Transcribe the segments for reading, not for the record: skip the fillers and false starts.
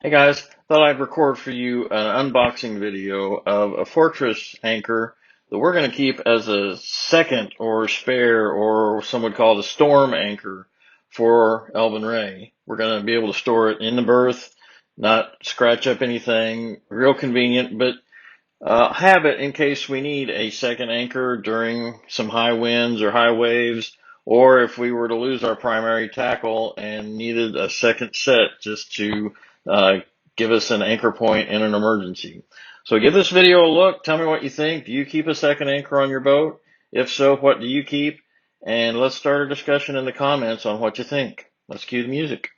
Hey guys, thought I'd record for you an unboxing video of a Fortress anchor that we're going to keep as a second or spare, or some would call it a storm anchor for Elvin Ray. We're going to be able to store it in the berth, not scratch up anything, real convenient, but have it in case we need a second anchor during some high winds or high waves, or if we were to lose our primary tackle and needed a second set just to uh, give us an anchor point in an emergency. So give this video a look. Tell me what you think. Do you keep a second anchor on your boat? If so, what do you keep? And let's start a discussion in the comments on what you think. Let's cue the music.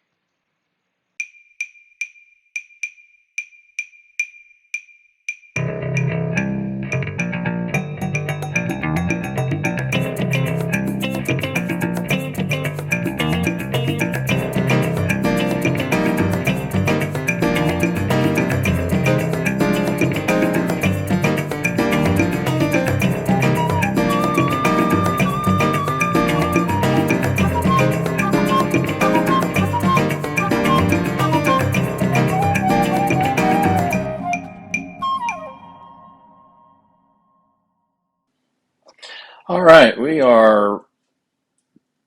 All right, we are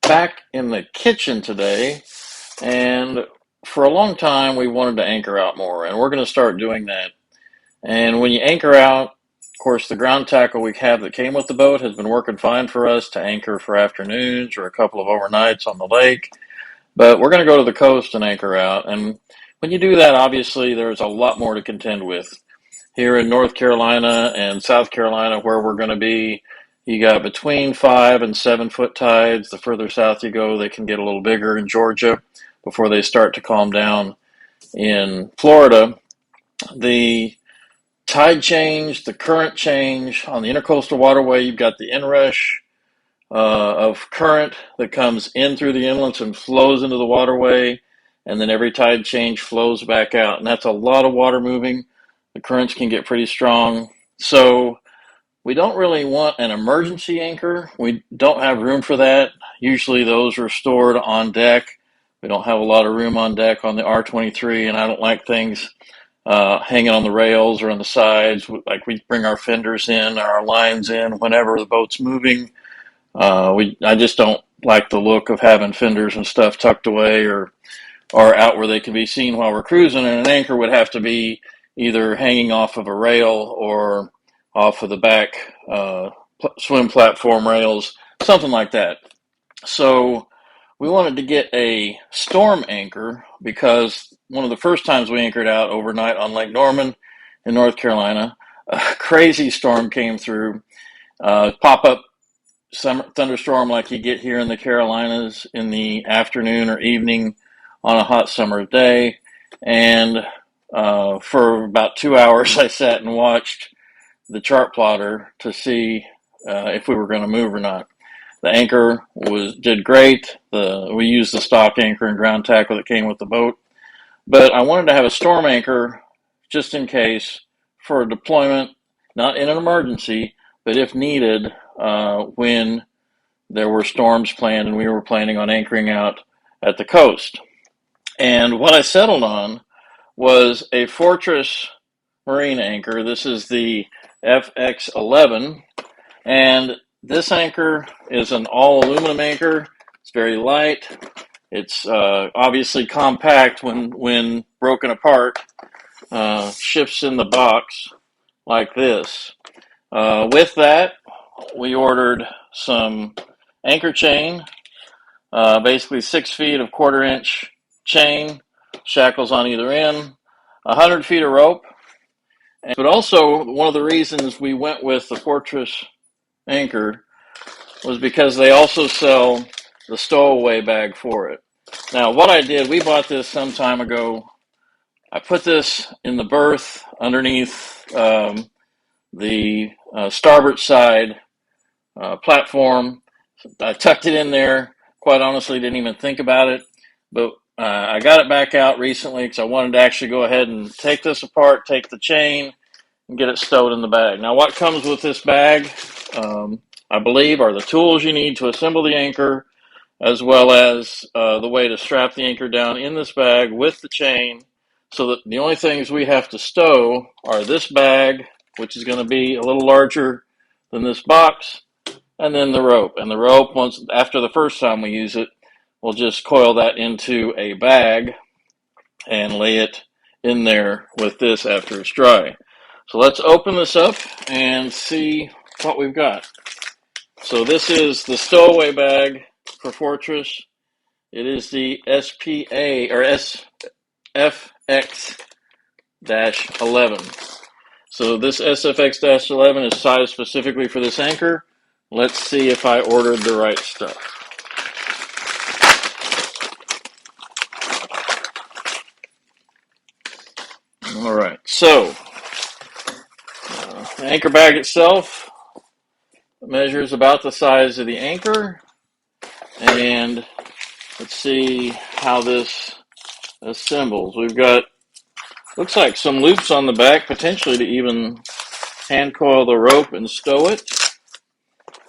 back in the kitchen today, and for a long time we wanted to anchor out more, and we're going to start doing that. And when you anchor out, of course, the ground tackle we have that came with the boat has been working fine for us to anchor for afternoons or a couple of overnights on the lake. But we're going to go to the coast and anchor out. And when you do that, obviously, there's a lot more to contend with. Here in North Carolina and South Carolina, where we're going to be, you got between 5 and 7 foot tides. The further south you go, they can get a little bigger in Georgia before they start to calm down. In Florida, the tide change, the current change on the intercoastal waterway, you've got the inrush of current that comes in through the inlets and flows into the waterway, and then every tide change flows back out, and that's a lot of water moving. The currents can get pretty strong, so we don't really want an emergency anchor. We don't have room for that. Usually those are stored on deck. We don't have a lot of room on deck on the R-23, and I don't like things hanging on the rails or on the sides. Like, we bring our fenders in, our lines in whenever the boat's moving. I just don't like the look of having fenders and stuff tucked away or out where they can be seen while we're cruising. And an anchor would have to be either hanging off of a rail or off of the back swim platform rails, something like that. So we wanted to get a storm anchor because one of the first times we anchored out overnight on Lake Norman in North Carolina, a crazy storm came through, pop-up summer thunderstorm like you get here in the Carolinas in the afternoon or evening on a hot summer day. And for about 2 hours, I sat and watched the chart plotter to see if we were going to move or not. The anchor did great. We used the stock anchor and ground tackle that came with the boat. But I wanted to have a storm anchor just in case for a deployment, not in an emergency, but if needed, when there were storms planned and we were planning on anchoring out at the coast. And what I settled on was a Fortress Marine anchor. This is the FX11, and this anchor is an all aluminum anchor. It's very light. It's obviously compact when broken apart. Shifts in the box like this. With that, we ordered some anchor chain, basically 6 feet of 1/4 inch chain, shackles on either end, 100 feet of rope. But also, one of the reasons we went with the Fortress anchor was because they also sell the stowaway bag for it. Now, what I did, we bought this some time ago. I put this in the berth underneath the starboard side platform. I tucked it in there. Quite honestly, didn't even think about it. But I got it back out recently because I wanted to actually go ahead and take this apart, take the chain, and get it stowed in the bag. Now, what comes with this bag, I believe, are the tools you need to assemble the anchor, as well as the way to strap the anchor down in this bag with the chain So that the only things we have to stow are this bag, which is going to be a little larger than this box, and then the rope. And the rope, once after the first time we use it, we'll just coil that into a bag and lay it in there with this after it's dry. So let's open this up and see what we've got. So this is the stowaway bag for Fortress. It is the SPA or SFX-11. So this SFX-11 is sized specifically for this anchor. Let's see if I ordered the right stuff. All right, so the anchor bag itself measures about the size of the anchor, and let's see how this assembles. We've got, looks like some loops on the back, potentially to even hand coil the rope and stow it.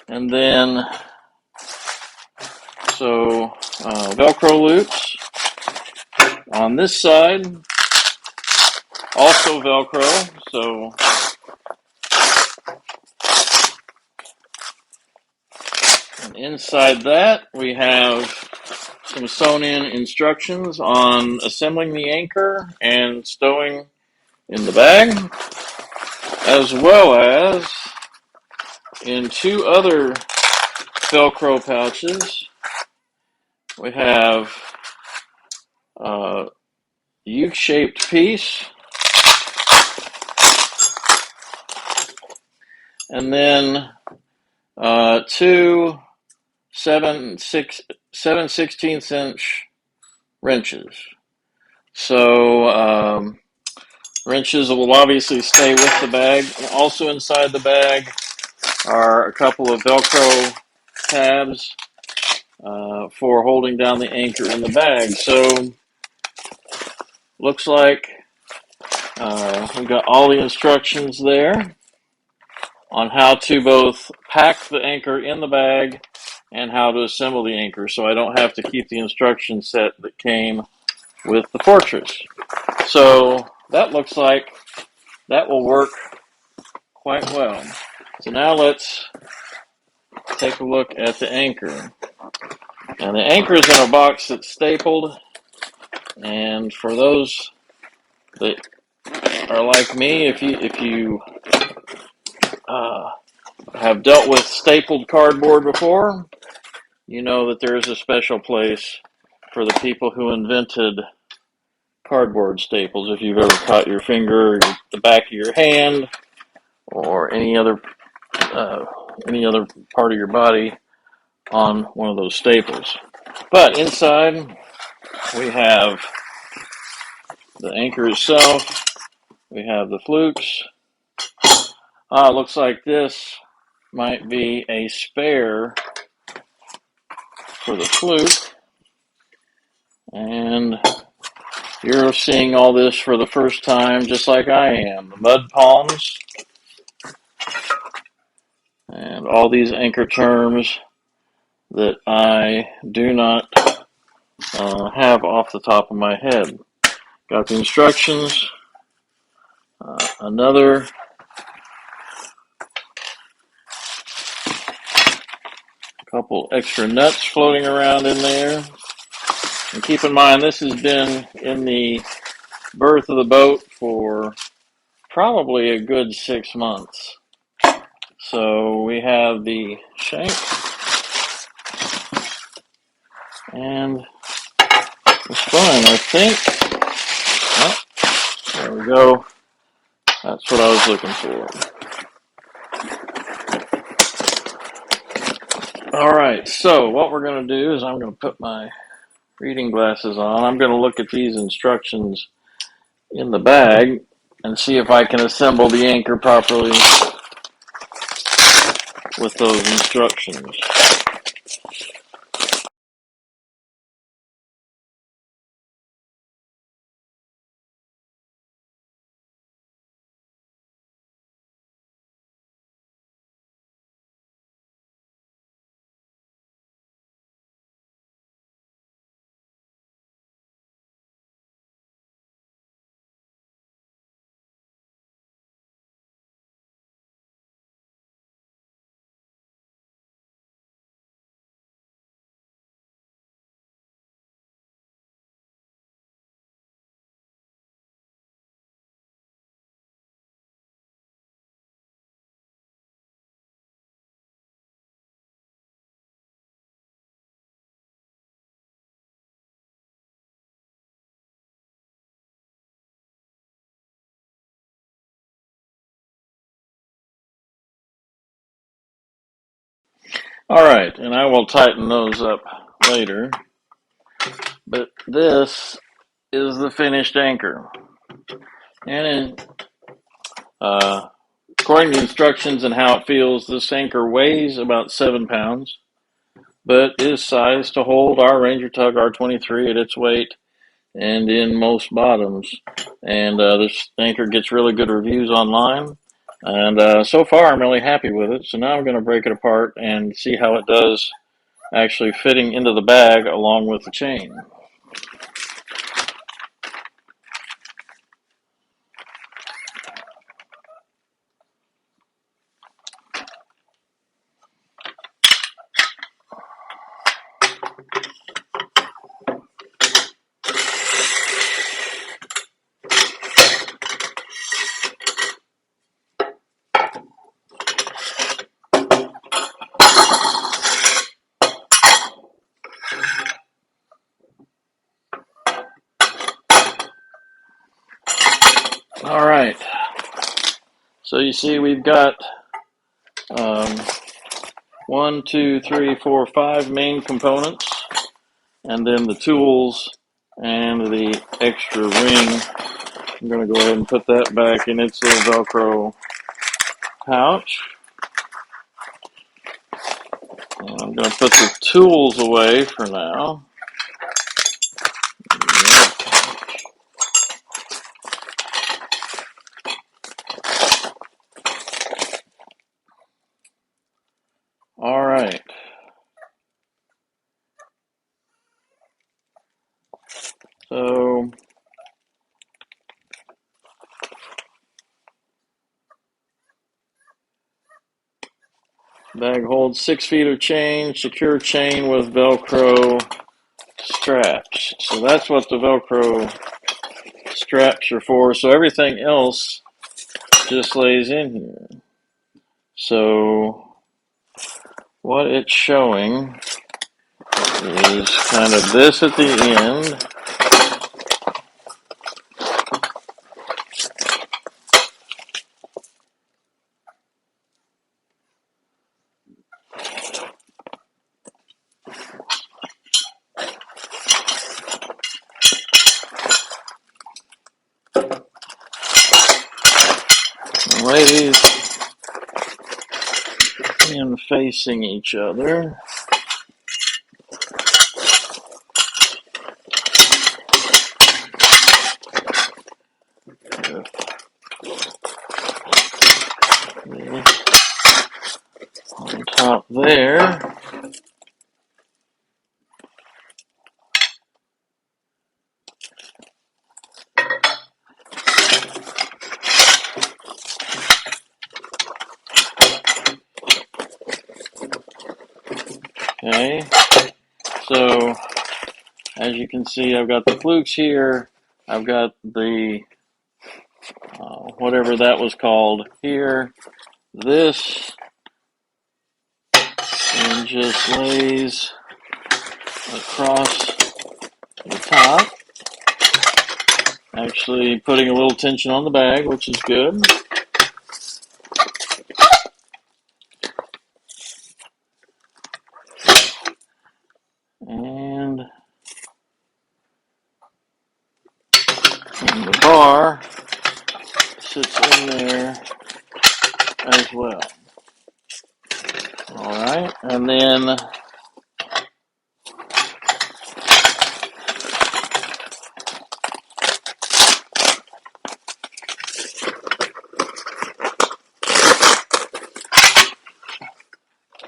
And then, so Velcro loops on this side, also Velcro. So and inside that we have some sewn in instructions on assembling the anchor and stowing in the bag, as well as in two other Velcro pouches we have a U-shaped piece, and then two 7/16" wrenches. So wrenches will obviously stay with the bag. Also inside the bag are a couple of Velcro tabs for holding down the anchor in the bag. So looks like we've got all the instructions there on how to both pack the anchor in the bag and how to assemble the anchor, so I don't have to keep the instruction set that came with the Fortress. So that looks like that will work quite well. So now let's take a look at the anchor. And the anchor is in a box that's stapled, and for those that are like me, if you have dealt with stapled cardboard before, you know that there is a special place for the people who invented cardboard staples. If you've ever caught your finger, the back of your hand, or any other part of your body on one of those staples. But inside we have the anchor itself. We have the flukes. It looks like this might be a spare for the fluke. And you're seeing all this for the first time, just like I am. The mud palms and all these anchor terms that I do not have off the top of my head. Got the instructions. Another couple extra nuts floating around in there. And keep in mind, this has been in the berth of the boat for probably a good 6 months. So we have the shank and the spine, I think. Oh, there we go. That's what I was looking for. All right, so what we're going to do is I'm going to put my reading glasses on. I'm going to look at these instructions in the bag and see if I can assemble the anchor properly with those instructions. All right, and I will tighten those up later. But this is the finished anchor. And according to instructions and how it feels, this anchor weighs about 7 pounds, but is sized to hold our Ranger Tug R-23 at its weight and in most bottoms. And this anchor gets really good reviews online. And so far, I'm really happy with it. So now I'm going to break it apart and see how it does actually fitting into the bag along with the chain. All right. So you see we've got 1, 2, 3, 4, 5 main components, and then the tools and the extra ring. I'm going to go ahead and put that back in its little Velcro pouch. And I'm going to put the tools away for now. All right. So bag holds 6 feet of chain, secure chain with Velcro straps. So that's what the Velcro straps are for. So everything else just lays in here. So what it's showing is kind of this at the end. Lays in facing each other. On top there. Okay, so as you can see, I've got the flukes here. I've got the whatever that was called here. This and just lays across the top, actually putting a little tension on the bag, which is good. And the bar sits in there as well. All right, and then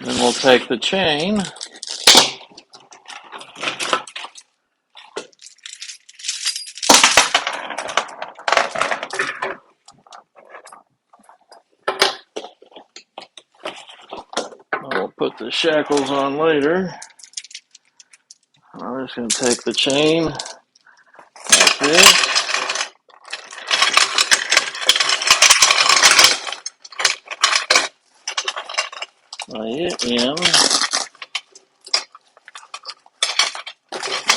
we'll take the chain. I'll put the shackles on later. I'm just going to take the chain like this. Lay it in.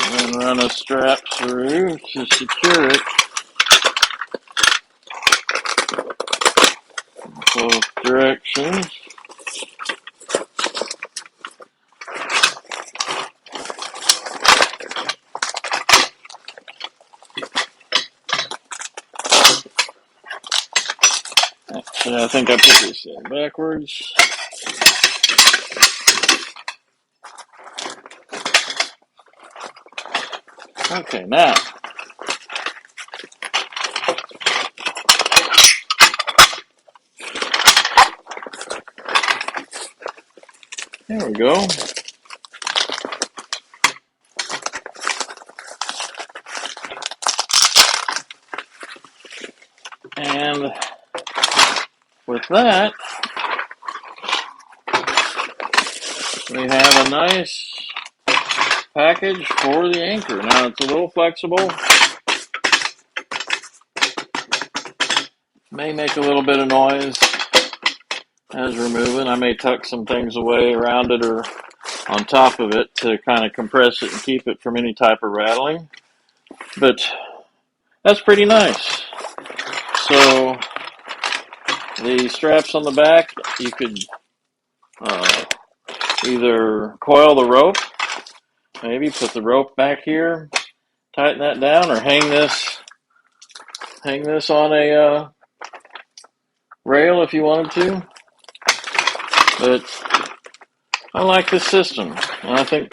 And then run a strap through to secure it. Both directions. Actually, I think I put this in backwards. Okay, now there we go. And with that, we have a nice package for the anchor. Now it's a little flexible. May make a little bit of noise as we're moving. I may tuck some things away around it or on top of it to kind of compress it and keep it from any type of rattling. But that's pretty nice. So the straps on the back, you could either coil the rope, maybe put the rope back here, tighten that down, or hang this on a rail if you wanted to. But I like this system, and I think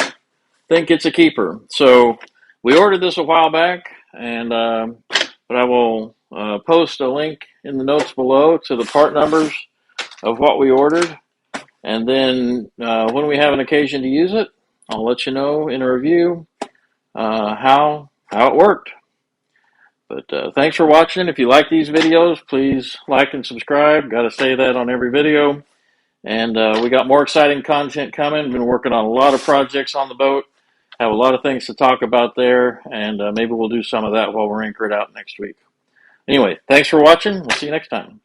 it's a keeper. So we ordered this a while back, and but I will post a link in the notes below to the part numbers of what we ordered, and then when we have an occasion to use it, I'll let you know in a review how it worked. But thanks for watching. If you like these videos, please like and subscribe. Got to say that on every video. And we got more exciting content coming. Been working on a lot of projects on the boat. Have a lot of things to talk about there. And maybe we'll do some of that while we're anchored out next week. Anyway, thanks for watching. We'll see you next time.